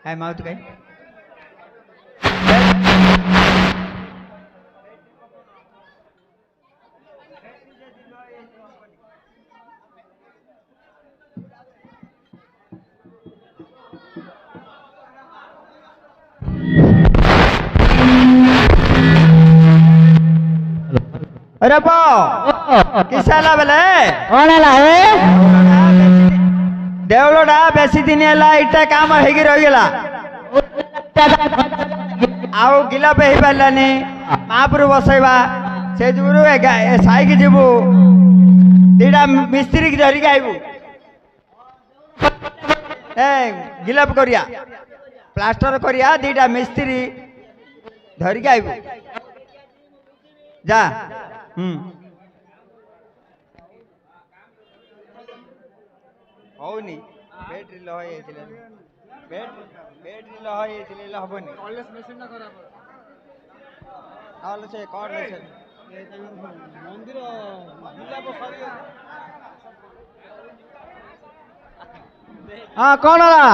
काय मावत काय अरे पो किसाला बेले ओणाला हे देवलोडा बेसी दिन है इट्टा काम हेगी रहीगला आउ गिला पे ही पारानी महापुर बसैबा से जुगुरु साइक जीवु दीटा मिस्त्री की धरिक आइबु ए गिलाप करिया प्लास्टर करिया दीटा मिस्त्री धरिक आइबु जा हौनी बैटरी लो है इसलिए बैटरी लो है इसलिए लो हबनी कॉलेज मशीन ना खराब आलो से कॉल ले से मंदिर जिला को सरी हां कौन होला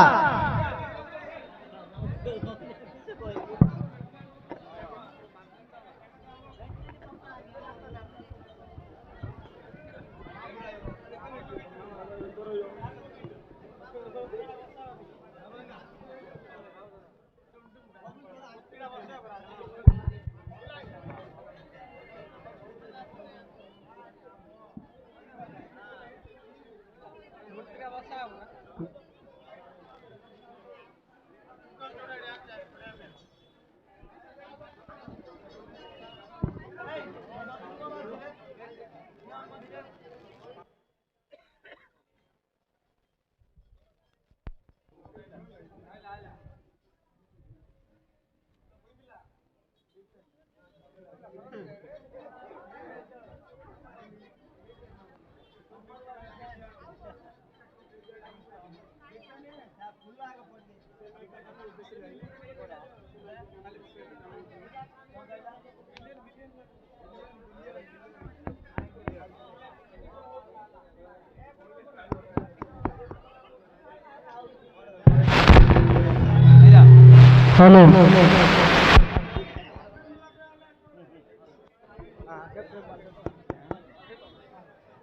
हेलो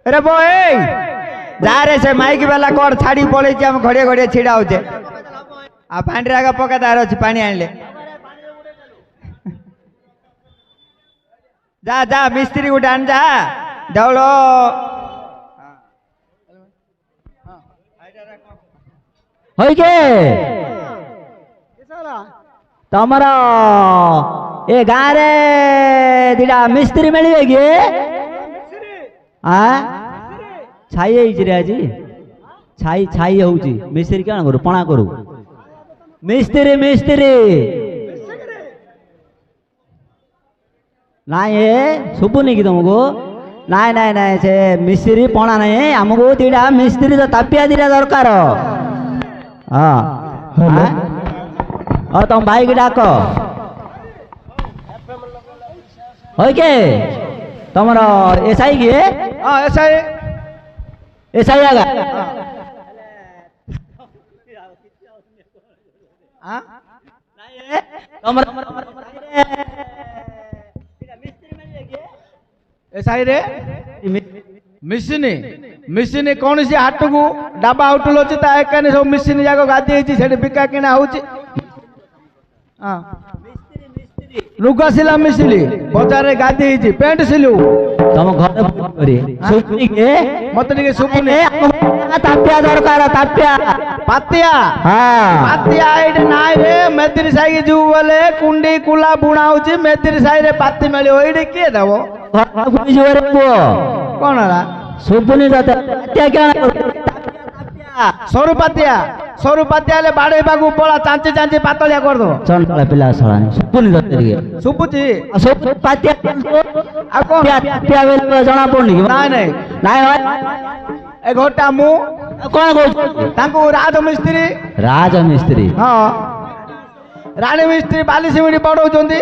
अरे बोए जा रे से माइक वाला कोड छाड़ी पड़े हम घड़े घड़े छिड़ा होते आ पांडरा का पकादार अछि पानी आनले जा जा मिस्त्री उठान जा दौड़ो होई के तमरा ए गाँ रे दिडा मिस्त्री मिलिबे के हां छाई होई रे आजी छाई छाई होउची मिस्त्री केना करू पणा करू मिस्त्री मिस्त्री नाई ए सुबुनी की तुमको नाई नाई नाई से मिस्त्री पणा नहीं हमको दिडा मिस्त्री तो तापिया दिडा दरकार हां और तुम भाई की डाक होई के तुमरो एसआई की हां एसआई एसआई आगा हां तुमरो एसआई रे मिसिनी मिसिनी कौन सी हाट को डाबा होटल अछि ता एकने सब मिसिनी जाको गादी हेछि सेठी बिका किना होछि हां लुगा सिला मिसिली बाजार रे गादी हेछि पेंट सिलु तुम घर करी सुपनी के मत टिके सुपनी तापिया दरकार तापिया पातिया हां पातिया एड नाइ रे मेदिरी साई के जू बोले कुंडी कुला बुणा होछि मेदिरी साई रे पाती मेली ओइडे के दबो घर को जोरे पो कोन रा सुपनी दाता तापिया क्या सरू पातिया ले बाड़े बागु पळा चांचे चांचे पातलिया कर दो चंटला पिला सळानी सुपनी दाता के सुपुची सब पातिया आ कोन पातिया बेल जणा पड़नी कि नाइ नाइ नाइ ए घोटा मु कोन को तांको राजमिस्त्री राजमिस्त्री हां राणी मिस्त्री बाली सिमिडी पड़ौचंदी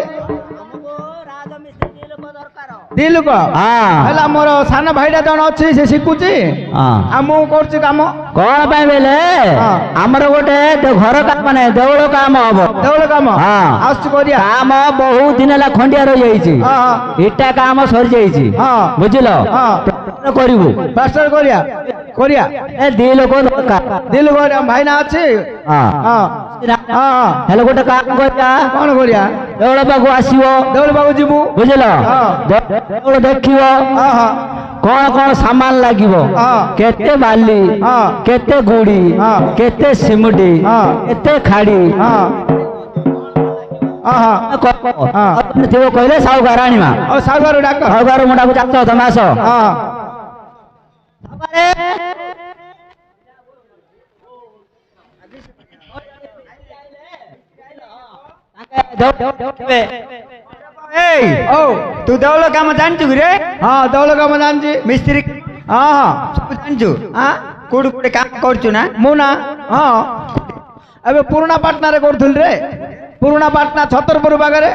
ଦିଲୁକ ହଁ ହେଲା ମୋର ସାନ ଭାଇଟା ଜଣ ଅଛି ସେ ଶିଖୁଛି ହଁ ଆଉ ମୁଁ କରୁଛି କାମ କଣ ପାଇଁ ବେଲେ ହଁ। ଆମର ଗୋଟେ ଘର କାମ ନାହିଁ ଦେଉଳ କାମ ହବ ଦେଉଳ କାମ ହଁ ଆସୁଛି କରିବା କାମ ବହୁତ ଦିନ ହେଲା ଖଣ୍ଡିଆ ରହିଯାଇଛି ହଁ ହଁ ଇଟା କାମ ସରିଯାଇଛି ହଁ। ବୁଝିଲ ହଁ। କରିବୁ ପ୍ଲାଷ୍ଟର କରିବା କରିବା ଏ ଦି ଲୋକ ଦରକାର ଦିଲୁକ ଭାଇନା ଅଛି ହଁ ହଁ ହଁ ହଁ ହେଲେ ଗୋଟେ କାମ କରିବା କଣ କରିବା ଦେଉଳ ପାଖକୁ ଆସିବ ଦେଉଳ ପାଖକୁ ଯିବୁ ବୁଝିଲ ହଁ। ଦେଉଳ ଦେଖିବ ହଁ ହଁ କଣ କଣ ସାମାନ ଲାଗିବ ହଁ। କେତେ ବାଲି ହଁ। କେତେ ଗୁଡି ହଁ। କେତେ ସିମୁଟି ହଁ। କେତେ ଖାଡି ହଁ ହଁ ହଁ ଥିବ କହିଲେ ସାହୁକାର ଆଣିବା ଆଉ ସାଗର ଡାକ ସାହୁକାର ମୁଣ୍ଡାକୁ ଚାଷ ତମେ ଆସ ହଁ এই ଓ ତୁ ଦେଉଳ କାମ ଜାଣିଛୁ କି ରେ ହଁ ଦେଉଳ କାମ ଜାଣିଛି ମିସ୍ତ୍ରୀ ହଁ ହଁ ସବୁ ଜାଣିଛୁ ହଁ କୋଉଠି କୋଉଠି କାମ କରୁଛୁ ନା ମୁଁ ନା ହଁ ଏବେ ପୁରୁଣା ପାଟନାରେ କରୁଥିଲି ରେ ପୁରୁଣା ପାଟନା ଛତରପୁର ପାଖରେ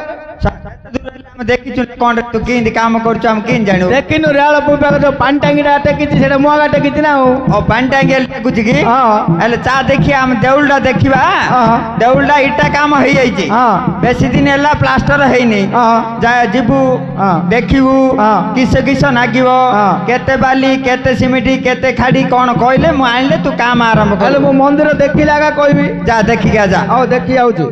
ଆମେ ଦେଖିଛୁ ନା କଣ ତୁ କେମିତି କାମ କରୁଛୁ ଆମେ କେମିତି ଜାଣିବୁ ଦେଖିନୁ ରେଳପୁର ପାଖରେ ଯୋଉ ପାଣି ଟାଙ୍କିଟା ଟେକିଛି ସେଟା ମୁଁ ଆଗା ଟେକିଛି ନା ଆଉ ଓ ପାଣି ଟାଙ୍କି ଲାଗୁଛି କି ହଁ। ହେଲେ ଚା ଦେଖିବା ଆମେ ଦେଉଳଟା ଦେଖିବା ହଁ। ଦେଉଳଟା ଇଟା କାମ ହେଇଯାଇଛି ହଁ। ବେଶୀ ଦିନ ହେଲା ପ୍ଲାଷ୍ଟର ହେଇନି ହଁ। ଯିବୁ ହଁ। ଦେଖିବୁ ହଁ। କିସ କିସ ନାଗିବ ହଁ। କେତେ ବାଲି କେତେ ସିମିଟି କେତେ ଖାଡି କଣ କହିଲେ ମୁଁ ଆଣିଲେ ତୁ କାମ ଆରମ୍ଭ ହେଲେ କରିବୁ ମୁଁ ମନ୍ଦିର ଦେଖିଲେ ଆଗା କହିବି ଯା ଦେଖିକି ଆ ଯା ହଉ ଦେଖି ଯାଉଛି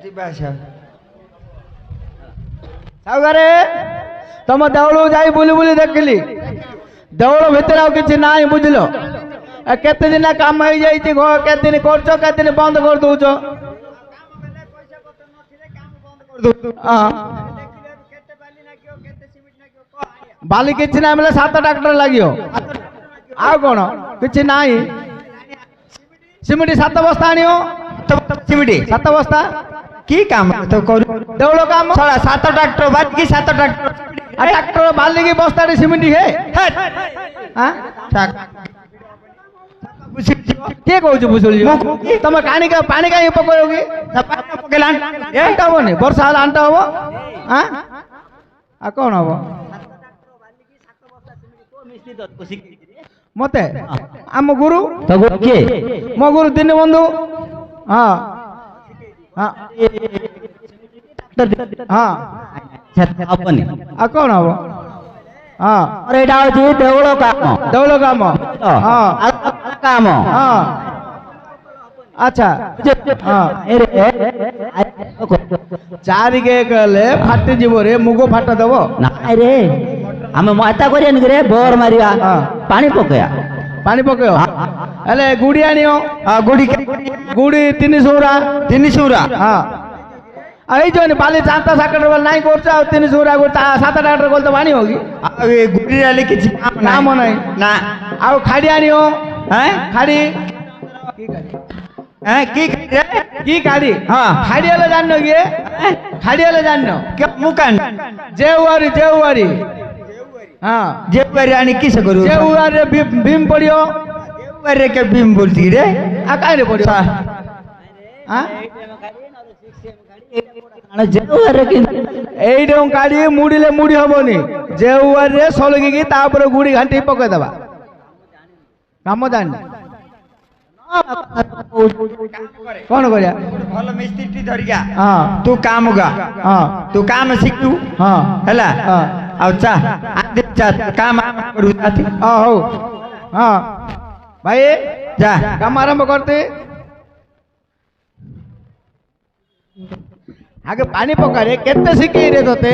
ଯିବା ଆସିବା ସାଉଗାରେ ତମ ଦେଉଳକୁ ଯାଇ ବୁଲି ବୁଲି ଦେଖିଲି ଦେଉଳ ଭିତରେ ଆଉ କିଛି ନାହିଁ ବୁଝିଲ କେତେ ଦିନ କାମ ହେଇଯାଇଛି କେତେ ଦିନ କରୁଛ କେତେ ଦିନ ବନ୍ଦ କରିଦଉଛ ହଁ ବାଲି କିଛି ନାହିଁ ବୋଲେ 7 ଟ୍ରାକ୍ଟର ଲାଗିବ ଆଉ କଣ କିଛି ନାହିଁ ସିମିଟି 7 ବସ୍ତା ଆଣିବ ସିମିଟି 7 ବସ୍ତା କି କାମ ତ କରୁ ଦେଉଳ କାମ ଶଳା 7 ଟ୍ରାକ୍ଟର ବାକି 7 ଟ୍ରାକ୍ଟର ଟ୍ରାକ୍ଟର ବାଲିକି ବସ୍ତାଟେ ସିମିଟି ହେ ଆଁ? କିଏ କହୁଛୁ ବୁଝୁଳି ତମେ କାଣିକା ପାଣି କାହିଁ ପକେଇବ କି ଆଣ୍ଟା ହବନି ବର୍ଷା ହେଲେ ଆଣ୍ଟା ହବ ଆଁ? ଆଉ କଣ ହବ ମତେ ଆମ ଗୁରୁ ତ କିଏ ମୋ ଗୁରୁ ଦିନ ବନ୍ଧୁ ହଁ ହଁ ହଁ ହବନି ଆଉ କଣ ହବ ହଁ ଆମର ଏଇଟା ହଉଛି ଦେଉଳ କାମ ଦେଉଳ କାମ ହଁ କାମ ହଁ ଆଚ୍ଛା ହଁ ଚାରିକେ କଲେ ଫାଟିଯିବ ରେ ମୁଗ ଫାଟ ଦବ ନାଇଁ ରେ ଆମେ ମାତା କରିବାନି ରେ ବୋର ମାରିବା ହଁ। ପାଣି ପକେଇବା ପାଣି ପକେଇବ ହେଲେ ଗୁଡ଼ି ଆଣିବ ଗୁଡି ଗୁଡ଼ି 300 ତିନିଶୁରା ହଁ ଆଉ ଏଇ ଯୋଉ ବାଲି 5-7 ବେଲେ ନାଇଁ କରୁଛ ଆଉ 300 ଗୋଟେ 7 ଟ୍ରାକ୍ଟର କଲେ ତ ଆଣିବ କି ଆଉ ଏ ଗୁଡି ଆଲି କିଛି କାମ ନାହିଁ ନା ଆଉ ଖାଡ଼ି ଆଣିବ ହେଁ ଖାଡ଼ି ହେଁ କି কি কাড়ি হ্যাঁ খাড়ি হলে জানো কি খাড়ি হলে জানো মুকান জেউয়ারি হ্যাঁ জেউয়ারি আনি কিস করু জেউয়ারি ভীম পড়িও জেউয়ারি কে ভীম বলছি রে আর কাইরে পড়িও হ্যাঁ এইরকম কাড়ি মুড়িলে মুড়ি হবনি জেউয়ারি সলগিকি তারপরে গুড়ি ঘাঁটি পকাই দেবা কাম জানি कौन करिया भल मिस्त्री धरिया हां तू काम गा हां तू काम सिखू हां हैला हां आउ चा आदि चा काम करू जाती हां हो हां भाई जा काम आरंभ करते आगे पानी पका रे केते सिखी रे तोते